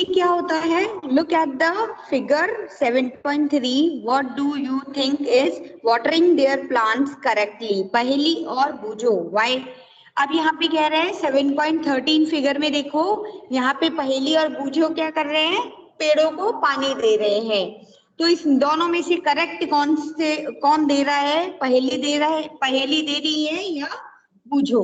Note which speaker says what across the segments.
Speaker 1: क्या होता है? Look at the figure 7.3. What do you think is watering their plants correctly? पहेली और बूझो व्हाई। अब यहाँ पे कह रहे हैं 7.13 फिगर में देखो, यहाँ पे पहेली और बूझो क्या कर रहे हैं? पेड़ों को पानी दे रहे हैं। तो इस दोनों में से करेक्ट कौन दे रहा है? पहेली दे रहा है, पहेली दे रही है या बूझो?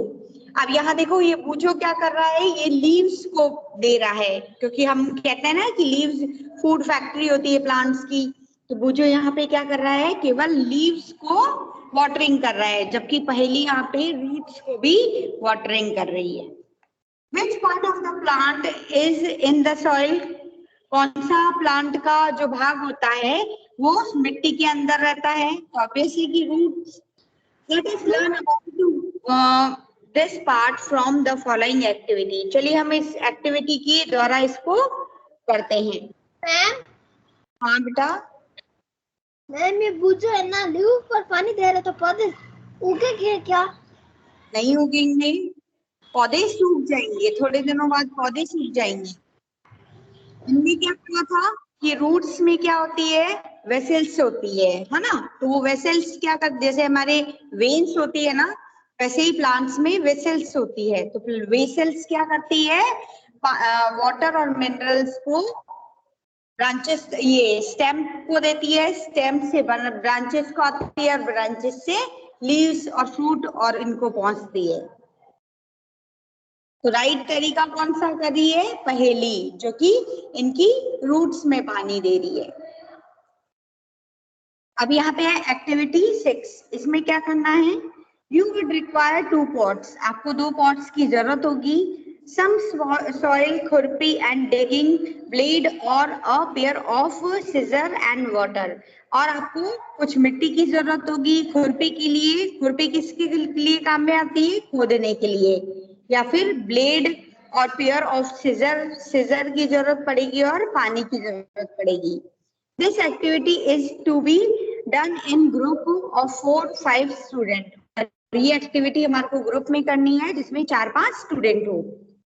Speaker 1: अब यहाँ देखो, ये बूझो क्या कर रहा है? ये लीव्स को दे रहा है, क्योंकि हम कहते हैं ना कि लीव्स फूड फैक्ट्री होती है प्लांट्स की। तो बूझो यहाँ पे क्या कर रहा है? केवल लीव्स को वाटरिंग कर रहा है, जबकि पहेली यहाँ पे रूट्स को भी वाटरिंग कर रही है। Which part of the plant is in the soil? कौन सा प्लांट का जो भाग होता है वो मिट्टी के अंदर रहता है? तो ऑब्वियसली की roots. Let us learn about this part from the following activity. चलिए हम इस एक्टिविटी के द्वारा इसको करते हैं।
Speaker 2: मैम।
Speaker 1: हाँ बेटा।
Speaker 2: मैम ये बूझो है ना, लीव पर पानी दे रहे तो पौधे उगेंगे क्या?
Speaker 1: नहीं उगेंगे, पौधे सूख जाएंगे, थोड़े दिनों बाद पौधे सूख जाएंगे। इनमें क्या हुआ था कि रूट्स में क्या होती है? वेसल्स होती है ना? तो वो वेसल्स क्या कर, जैसे हमारे वेन्स होती है ना, वैसे ही प्लांट्स में वेसल्स होती है। तो वेसल्स क्या करती है? वाटर और मिनरल्स को ब्रांचेस, ये स्टेम को देती है, स्टेम से ब्रांचेस को आती है और ब्रांचेस से लीव्स और फ्रूट और इनको पहुंचती है। तो राइट तरीका कौन सा कर रही है? पहेली, जो कि इनकी रूट्स में पानी दे रही है। अब यहाँ पे है एक्टिविटी 6। इसमें क्या करना है? You would require 2 pots. आपको 2 पॉट्स की जरूरत होगी। सम सॉइल, खुरपी एंड डिगिंग ब्लेड और a pair of scissor and water. और आपको कुछ मिट्टी की जरूरत होगी खुरपी के लिए। खुरपी किसके लिए काम में आती है? खोदने के लिए। या फिर ब्लेड और पेयर ऑफ सिजर, सिजर की जरूरत पड़ेगी और पानी की जरूरत पड़ेगी। This activity is to be done in group of 4-5 student. ये एक्टिविटी हमारे को ग्रुप में करनी है जिसमें 4-5 स्टूडेंट हो।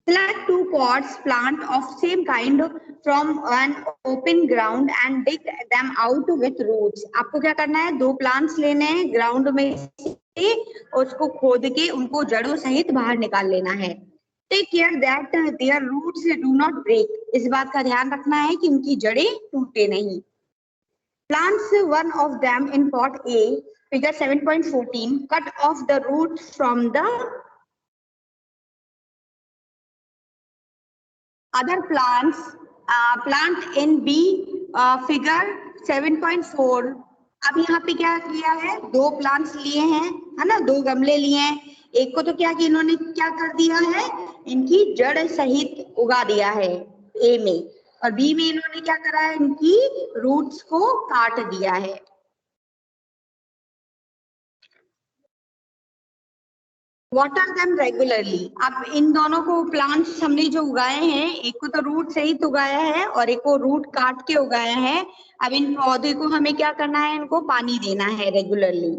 Speaker 1: Select 2 pots, plant of same kind from an open ground and dig them out with roots. आपको क्या करना है? 2 प्लांट्स लेने हैं ग्राउंड में से, उसको खोद के उनको जड़ों सहित बाहर निकाल लेना है। Take care that their roots do not break. इस बात का ध्यान रखना है कि उनकी जड़ें टूटे नहीं। Plants one of them in pot A, figure 7.14. Cut off the roots from the other plants. Plant in B, figure 7.4. अब यहाँ पे क्या किया है? 2 प्लांट्स लिए हैं, है ना? 2 गमले लिए हैं। एक को तो क्या कि इन्होंने क्या कर दिया है? इनकी जड़ सहित उगा दिया है ए में, और बी में इन्होंने क्या करा है? इनकी रूट्स को काट दिया है। Water them regularly. अब इन दोनों को प्लांट्स हमने जो उगाए हैं, एक को तो रूट सहित उगाया है और एक को रूट काट के उगाया है। अब इन पौधे को हमें क्या करना है? इनको पानी देना है regularly.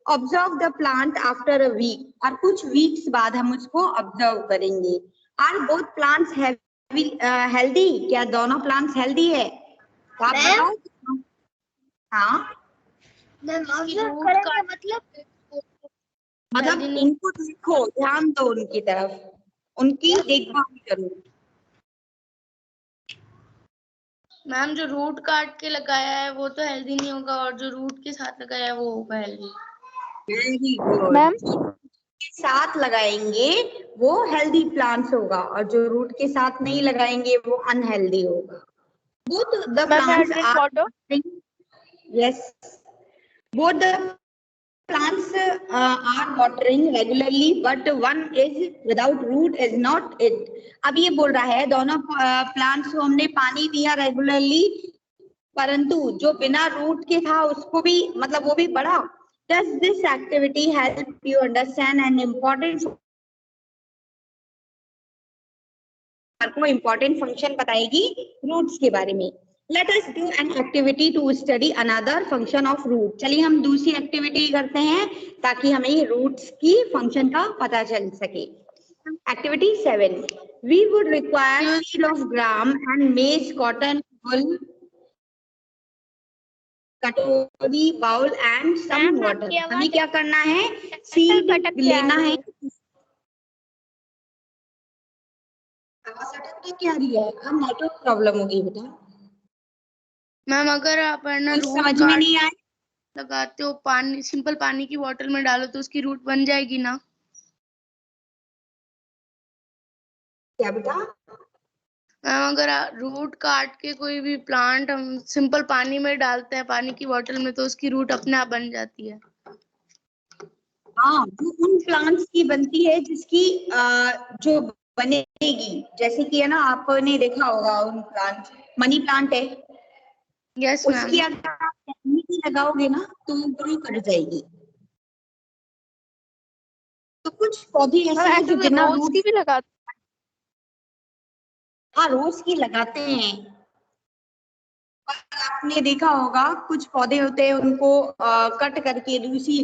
Speaker 1: Observe the plant after a week. और कुछ वीक्स बाद हम उसको ऑब्जर्व करेंगे। Are both plants healthy? क्या दोनों प्लांट्स हेल्दी है? तो आप बताओ। हाँ मतलब इनको देखो, ध्यान दो उनकी तरफ, उनकी देखभाल करो।
Speaker 3: मैम जो रूट काट के लगाया है वो तो हेल्दी नहीं होगा, और जो रूट के साथ लगाया है वो होगा हेल्दी।
Speaker 1: Very good ma'am. साथ लगाएंगे वो हेल्दी प्लांट्स होगा, और जो रूट के साथ नहीं लगाएंगे वो अनहेल्दी होगा। Both the plants are, yes, both the plants are watering regularly, but one is without root is not it. अब ये बोल रहा है दोनों प्लांट्स को हमने पानी दिया रेगुलरली, परंतु जो बिना रूट के था उसको भी, मतलब वो भी बढ़ा। Does this activity help you understand an important, आपको इम्पोर्टेंट फंक्शन बताएगी रूट्स के बारे में। Let us do an activity to study another function of root. चलिए हम दूसरी एक्टिविटी करते हैं ताकि हमें रूट्स की फंक्शन का पता चल सके। Activity 7. We would require seed of gram and maize, cotton, wool, कटोरी, बाउल एंड सम वाटर। हमें क्या करना है? सीड लेना है। आवाज अटक क्या रही है? अब नेटवर्क प्रॉब्लम होगी बेटा।
Speaker 3: मैम अगर आप है ना रूट
Speaker 1: समझ में नहीं आए
Speaker 3: लगाते हो, पानी सिंपल पानी की बोतल में डालो तो उसकी रूट बन जाएगी ना?
Speaker 1: क्या बेटा?
Speaker 3: मैम अगर रूट काट के कोई भी प्लांट हम सिंपल पानी में डालते हैं, पानी की बोतल में, तो उसकी रूट अपने आप बन जाती है।
Speaker 1: हाँ, वो उन प्लांट्स की बनती है जिसकी जो बनेगी, जैसे कि है ना, आपने देखा होगा उन प्लांट, मनी प्लांट है,
Speaker 3: यस
Speaker 1: उसकी
Speaker 3: मैम।
Speaker 1: अगर आप टहनी लगाओगे ना तो ग्रो कर जाएगी। तो कुछ पौधे ऐसे हैं जो बिना
Speaker 2: रोज की भी लगाते।
Speaker 1: हाँ, रोज की लगाते हैं। आपने देखा होगा कुछ पौधे होते हैं, उनको कट करके दूसरी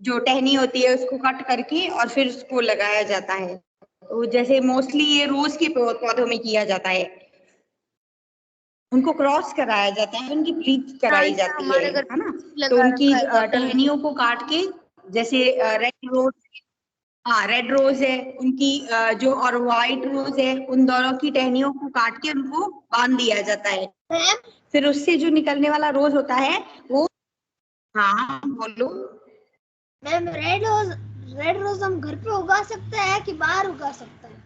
Speaker 1: जो टहनी होती है उसको कट करके और फिर उसको लगाया जाता है। तो जैसे मोस्टली ये रोज के पौधों में किया जाता है, उनको क्रॉस कराया जाता है, उनकी ब्रीड कराई जाती है
Speaker 3: हमारे घर
Speaker 1: ना। तो
Speaker 3: लगा
Speaker 1: उनकी
Speaker 3: रखा है बॉटल में।
Speaker 1: टहनियों को काट के, जैसे रेड रोज, हाँ रेड रोज है उनकी, जो और व्हाइट रोज है, उन दोनों की टहनियों को काट के उनको बांध दिया जाता है। फिर उससे जो निकलने वाला रोज होता है वो, हाँ बोलो।
Speaker 2: मैम रेड रोज हम घर पे उगा सकते हैं कि बाहर उगा सकते हैं?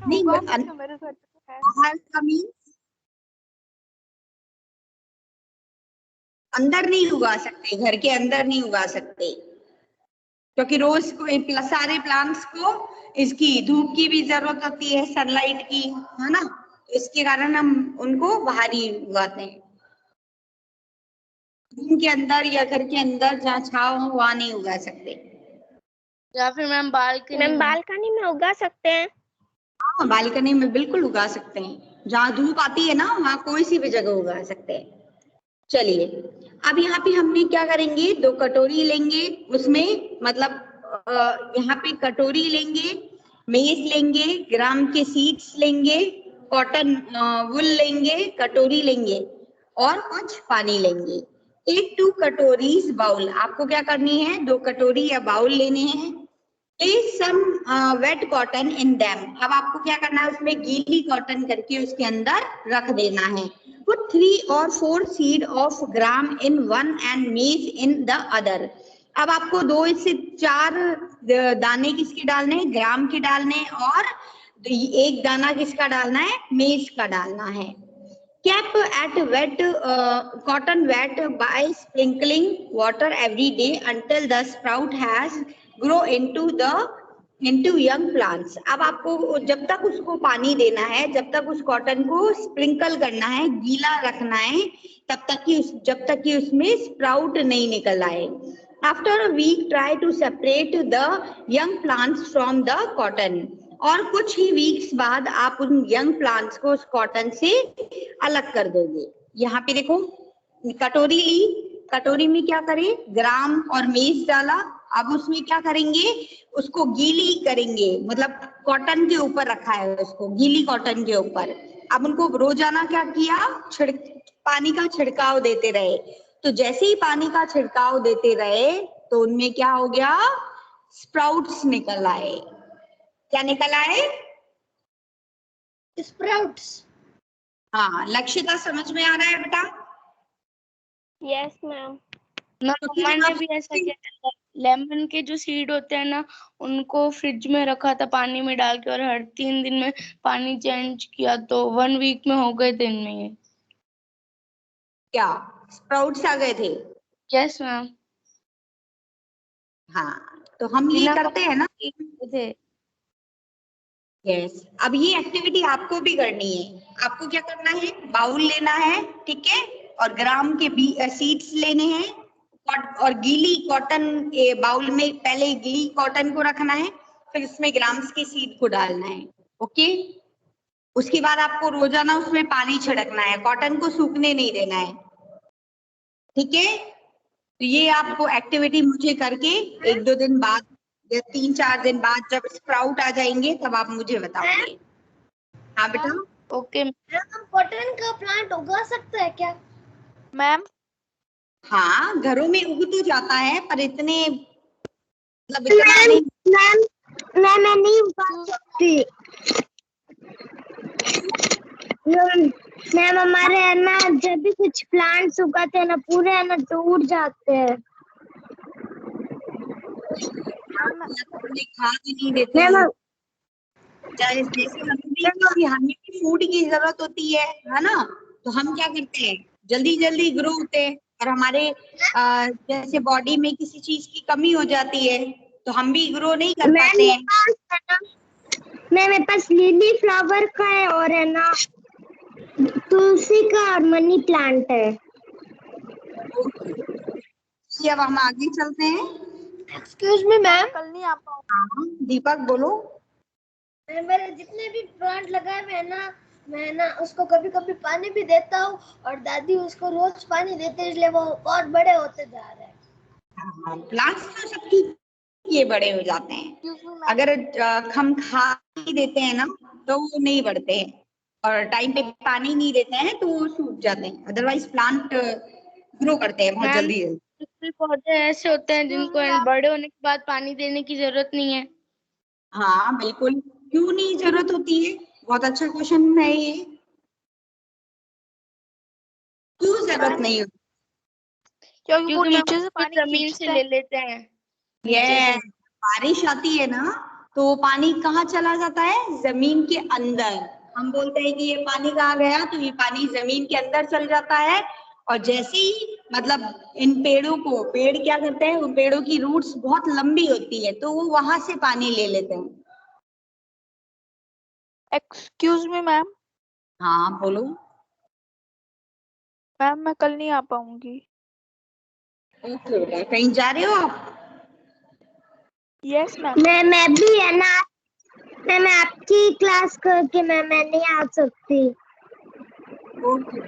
Speaker 1: नहीं,
Speaker 2: मेरे घर पे है।
Speaker 1: बाहर का मीन्स अंदर नहीं उगा सकते, घर के अंदर नहीं उगा सकते, क्योंकि रोज को सारे प्लांट्स को इसकी धूप की भी जरूरत होती है, सनलाइट की, है ना। इसके कारण हम उनको बाहर ही उगाते हैं। रूम के अंदर या घर के अंदर जहाँ छाव हो वहां नहीं उगा सकते।
Speaker 3: या फिर मैम
Speaker 2: बालकनी में उगा सकते हैं।
Speaker 1: हाँ, बालकनी में बिल्कुल उगा सकते हैं, जहाँ धूप आती है ना वहाँ कोई सी भी जगह उगा सकते हैं। चलिए, अब यहाँ पे हमने क्या करेंगे, 2 कटोरी लेंगे, उसमें मतलब यहाँ पे कटोरी लेंगे, मेज लेंगे, ग्राम के सीड्स लेंगे, कॉटन वुल लेंगे, कटोरी लेंगे और कुछ पानी लेंगे। 2 कटोरीज बाउल, आपको क्या करनी है, 2 कटोरी या बाउल लेने हैं। Place some wet cotton in them. अब आपको क्या करना है, उसमें गीली कॉटन करके उसके अंदर रख देना है। Put 3 or 4 seed of gram in one and maize in the other. अब आपको 2 से 4 दाने किसके डालने हैं, ग्राम के डालने हैं, और 1 दाना किसका डालना है, मेज का डालना है। Keep at wet cotton wet by sprinkling water every day until the sprout has grow into young plants. अब आपको जब तक उसको पानी देना है, जब तक उस कॉटन को स्प्रिंकल करना है, गीला रखना है, जब तक कि उसमें स्प्राउट नहीं निकल आए। After a week, try to separate the young plants from the cotton. और कुछ ही वीक्स बाद आप उन यंग प्लांट्स को उस कॉटन से अलग कर दोगे। यहाँ पे देखो, कटोरी ली, कटोरी में क्या करें, ग्राम और मेज डाला। अब उसमें क्या करेंगे, उसको गीली करेंगे, मतलब कॉटन के ऊपर रखा है उसको, गीली कॉटन के ऊपर। अब उनको रोजाना क्या किया, पानी का छिड़काव देते रहे। तो जैसे ही पानी का छिड़काव देते रहे तो उनमें क्या हो गया, स्प्राउट्स निकल आए। क्या निकल आए,
Speaker 2: स्प्राउट्स।
Speaker 1: हाँ, लक्ष्यता समझ में आ रहा है बेटा?
Speaker 2: Yes ma'am.
Speaker 3: मम्मा ने भी ऐसा किया था, लेमन के जो सीड होते हैं ना, उनको फ्रिज में रखा था पानी में डाल के, और हर 3 दिन में पानी चेंज किया, तो 1 वीक में हो गए थे इनमें।
Speaker 1: क्या स्प्राउट्स आ गए थे?
Speaker 3: Yes ma'am.
Speaker 1: हाँ, तो हम ये करते हैं ना
Speaker 3: थे।
Speaker 1: यस। अब ये एक्टिविटी आपको भी करनी है। आपको क्या करना है, बाउल लेना है, ठीक है, और ग्राम के सीड्स लेने हैं, और गीली कॉटन बाउल में पहले गीली कॉटन को रखना है, फिर उसमें ग्राम्स के सीड को डालना है। ओके, उसके बाद आपको रोजाना उसमें पानी छिड़कना है, कॉटन को सूखने नहीं देना है, ठीक है। तो ये आपको एक्टिविटी मुझे करके 1-2 दिन बाद या 3-4 दिन बाद जब स्प्राउट आ जाएंगे तब आप मुझे बताओगे। हाँ बेटा।
Speaker 3: ओके
Speaker 2: हम कॉटन का प्लांट उगा सकते हैं क्या?
Speaker 4: मैम
Speaker 1: हाँ, घरों में उग तो जाता है पर इतने मतलब इतना नहीं।
Speaker 2: मैं नहीं उगा सकती मैम। हमारे है ना जब भी कुछ प्लांट्स उगाते हैं ना पूरे है ना टूट जाते हैं।
Speaker 1: खाद नहीं देते हैं। चाहे जैसे हमें भी फूड की जरूरत होती है ना, तो हम क्या करते हैं, जल्दी जल्दी ग्रो होते हैं और हमारे जैसे बॉडी में किसी चीज की कमी हो जाती है तो हम भी ग्रो नहीं कर पाते हैं।
Speaker 2: मेरे पास लिली फ्लावर का है और है ना तुलसी का और मनी प्लांट है।
Speaker 1: अब हम आगे चलते हैं।
Speaker 2: Excuse me ma'am.
Speaker 4: कल नहीं आ पाऊंगी।
Speaker 1: दीपक बोलो।
Speaker 2: मेरे जितने भी प्लांट लगाए हुए हैं ना, मैं ना उसको कभी कभी पानी भी देता हूँ और दादी उसको रोज पानी देते हैं, इसलिए वो और बड़े होते जा रहे हैं।
Speaker 1: प्लांट्स तो सबकी ये बड़े हो जाते हैं, अगर हम खाद नहीं देते हैं ना तो वो नहीं बढ़ते हैं और टाइम पे पानी नहीं देते हैं तो वो सूख जाते हैं। अदरवाइज प्लांट ग्रो करते हैं बहुत जल्दी।
Speaker 3: कुछ पौधे ऐसे होते हैं जिनको बड़े होने के बाद पानी देने की जरूरत नहीं है।
Speaker 1: हाँ बिल्कुल, क्यों नहीं जरूरत होती है? बहुत अच्छा क्वेश्चन है ये। क्यों जरूरत नहीं होती?
Speaker 4: क्योंकि वो
Speaker 3: क्योंकि
Speaker 4: नीचे से पानी
Speaker 3: जमीन से ले लेते हैं।
Speaker 1: ये बारिश आती है ना तो पानी कहाँ चला जाता है? जमीन के अंदर। हम बोलते हैं कि ये पानी कहाँ गया, तो ये पानी जमीन के अंदर चल जाता है और जैसे ही मतलब इन पेड़ों को, पेड़ क्या करते हैं, उन पेड़ों की रूट्स बहुत लंबी होती है तो वो वहां से पानी ले लेते हैं।
Speaker 4: Excuse me ma'am.
Speaker 1: हाँ बोलो।
Speaker 4: मैम मैं कल नहीं आ पाऊंगी।
Speaker 1: ओके बेटा, कहीं जा रहे हो आप?
Speaker 4: Yes ma'am.
Speaker 2: मैं भी है ना, मैं आपकी क्लास करके मैं नहीं आ सकती।
Speaker 1: ओके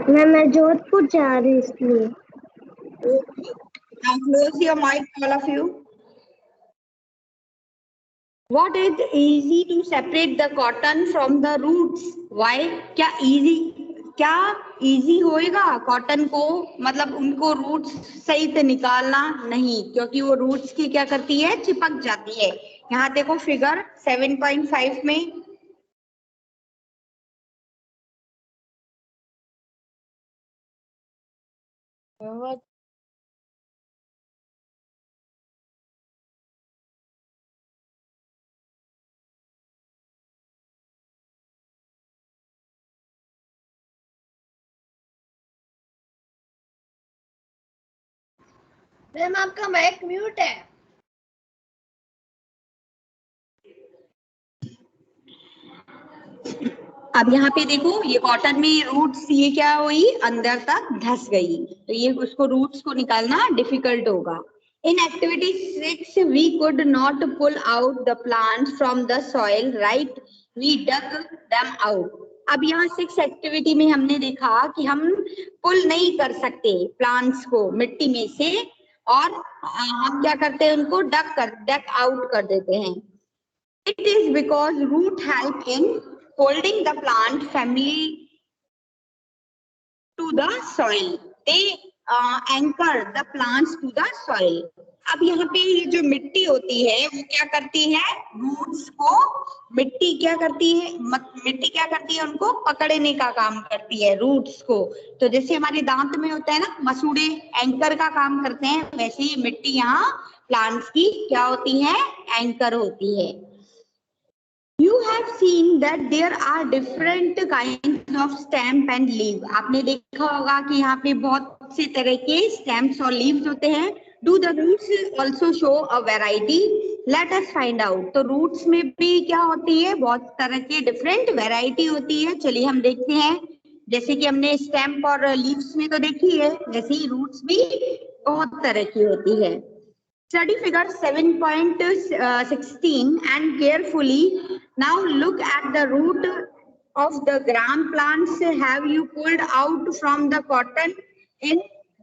Speaker 2: मैं जोधपुर जा रही हूँ इसलिए।
Speaker 1: Okay, now close your mic all of you. What is easy to separate the cotton from the roots? Why? क्या easy होएगा कॉटन को, मतलब उनको रूट्स सही से निकालना? नहीं, क्योंकि वो रूट्स की क्या करती है, चिपक जाती है। यहाँ देखो फिगर 7.5 में
Speaker 2: मैम आपका माइक म्यूट है।
Speaker 1: अब यहाँ पे देखो, ये कॉटन में रूट्स ये क्या हुई, अंदर तक धस गई, तो ये उसको रूट्स को निकालना डिफिकल्ट होगा। In activity 6, we could not pull out the plants from the soil, right? We dug them out. अब यहाँ 6 एक्टिविटी में हमने देखा कि हम पुल नहीं कर सकते प्लांट्स को मिट्टी में से, और हम क्या करते हैं, उनको डक आउट कर देते हैं। It is because root help in holding the plant family to the soil. They anchor the plants to the soil. अब यहाँ पे ये जो मिट्टी होती है वो क्या करती है, रूट्स को मिट्टी क्या करती है, मिट्टी क्या करती है, उनको पकड़ने का काम करती है रूट्स को। तो जैसे हमारे दांत में होता है ना, मसूड़े एंकर का काम करते हैं, वैसे ही मिट्टी यहाँ प्लांट्स की क्या होती है, एंकर होती है। You have seen that there are different kinds of stem and leaf. आपने देखा होगा कि यहाँ पे बहुत से तरह के stems और leaves होते हैं। Do the roots also show a variety? Let us find out. तो roots में भी क्या होती है, बहुत तरह के different variety होती है। चलिए हम देखते हैं। जैसे कि हमने stem और leaves में तो देखी है, वैसे ही roots भी बहुत तरह की होती है। Study figure 7.16 and carefully. Now look at the root of the gram plants. Have you pulled out from the cotton in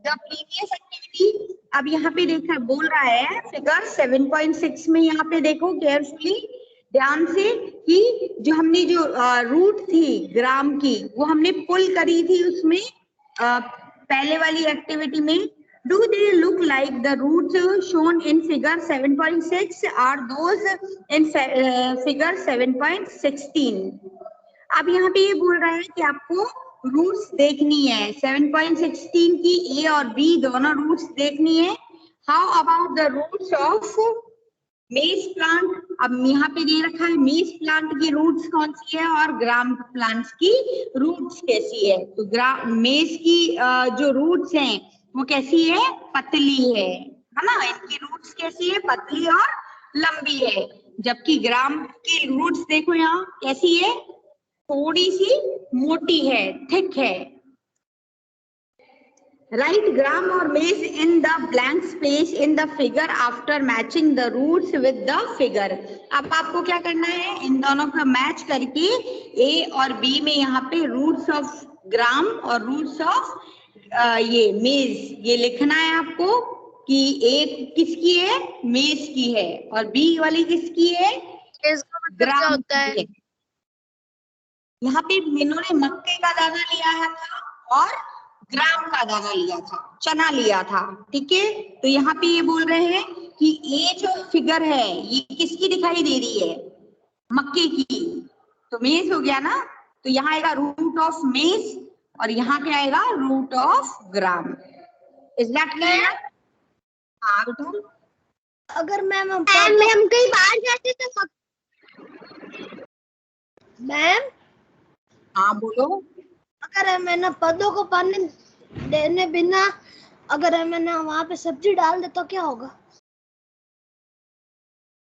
Speaker 1: the previous activity? अब यहाँ पे देखा बोल रहा है फिगर 7.6 में, यहाँ पे देखो केयरफुली ध्यान से कि जो हमने जो रूट थी ग्राम की वो हमने पुल करी थी उसमें पहले वाली एक्टिविटी में. Do they look like the roots shown in figure 7.6 are those in figure 7.16. अब यहाँ पे ये बोल रहा है कि आपको रूट्स देखनी है 7.16 की, ए और बी दोनों रूट्स देखनी है. How about the roots of maize plant. अब यहाँ पे दे रखा है मेज प्लांट की रूट्स कौन सी है और ग्राम प्लांट्स की रूट्स कैसी है. तो मेज की जो रूट्स हैं वो कैसी है, पतली है ना. इनकी रूट्स कैसी है, पतली और लंबी है. जबकि ग्राम की रूट्स देखो यहाँ कैसी है, थोड़ी सी मोटी है, थिक है. राइट ग्राम और maize in the blank space in the figure after matching the roots with the figure. अब आपको क्या करना है, इन दोनों का मैच करके ए और बी में यहाँ पे रूट्स ऑफ ग्राम और रूट्स ऑफ ये मेज ये लिखना है आपको कि ए किसकी है, मेज की है, और बी वाली किसकी है, ग्राम की है. यहाँ पे मीनू ने मक्के का दाना लिया था और ग्राम का दाना लिया था, चना लिया था. ठीक है, तो यहाँ पे ये बोल रहे हैं कि ये जो फिगर है ये किसकी दिखाई दे रही है, मक्के की. तो मेज हो गया ना, तो यहाँ आएगा रूट ऑफ मेज और यहाँ क्या आएगा, root of gram. Is that clear? हाँ बेटा.
Speaker 2: अगर मैम हम कहीं बाहर जाते तो मैम,
Speaker 1: हाँ बोलो.
Speaker 2: अगर हमें ना पौधों को पानी देने बिना अगर हमें ना वहाँ पे सब्जी डाल दे तो क्या होगा?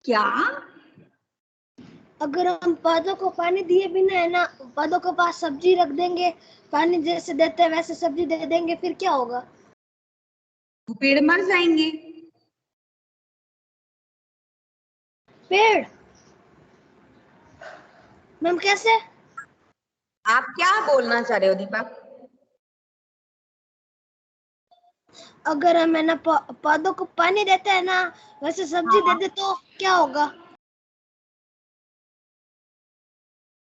Speaker 1: क्या?
Speaker 2: अगर हम पौधों को पानी दिए बिना है ना पौधों के पास सब्जी रख देंगे, पानी जैसे देते हैं वैसे सब्जी दे देंगे, फिर क्या होगा?
Speaker 1: वो पेड़ मर जाएंगे.
Speaker 2: पेड़? मैम कैसे?
Speaker 1: आप क्या बोलना चाह रहे हो दीपक?
Speaker 2: अगर हम है ना पौधों को पानी देते हैं ना वैसे सब्जी दे दे तो क्या होगा?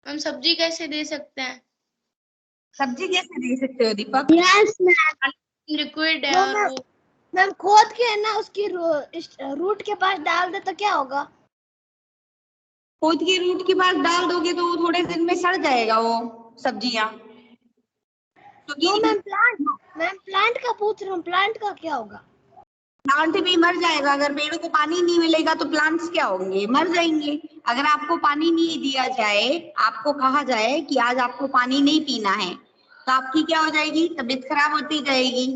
Speaker 3: हम सब्जी कैसे दे सकते हैं?
Speaker 1: सब्जी कैसे दे सकते हो दीपक?
Speaker 2: Yes ma'am.
Speaker 3: लिक्विड है और वो
Speaker 2: मैम खोद के है ना उसकी रूट के पास डाल दे तो क्या होगा?
Speaker 1: खोद के रूट के पास डाल दोगे तो वो थोड़े दिन में सड़ जाएगा वो सब्जियां. तो
Speaker 2: मैम प्लांट का पूछ रहा हूँ, प्लांट का क्या होगा?
Speaker 1: प्लांट भी मर जाएगा. अगर पेड़ों को पानी नहीं मिलेगा तो प्लांट्स क्या होंगे, मर जाएंगे. अगर आपको पानी नहीं दिया जाए, आपको कहा जाए कि आज आपको पानी नहीं पीना है, तो आपकी क्या हो जाएगी, तबीयत खराब होती जाएगी,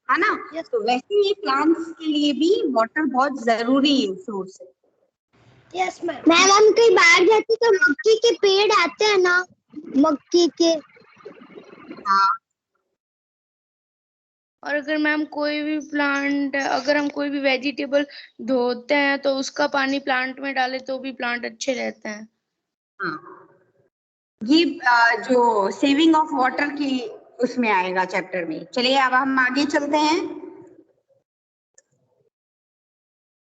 Speaker 1: है ना. तो वैसे ही प्लांट्स के लिए भी वाटर बहुत जरूरी है, सोर्स है.
Speaker 2: Yes ma'am. मैम हम कहीं बाहर जाते तो मक्के के पेड़ आते हैं ना, मक्के के.
Speaker 1: हाँ.
Speaker 3: और अगर मैम कोई भी प्लांट, अगर हम कोई भी वेजिटेबल धोते हैं तो उसका पानी प्लांट में डाले तो भी प्लांट अच्छे रहते हैं.
Speaker 1: हाँ, ये जो सेविंग ऑफ वाटर की उसमें आएगा चैप्टर में. चलिए अब हम आगे चलते हैं.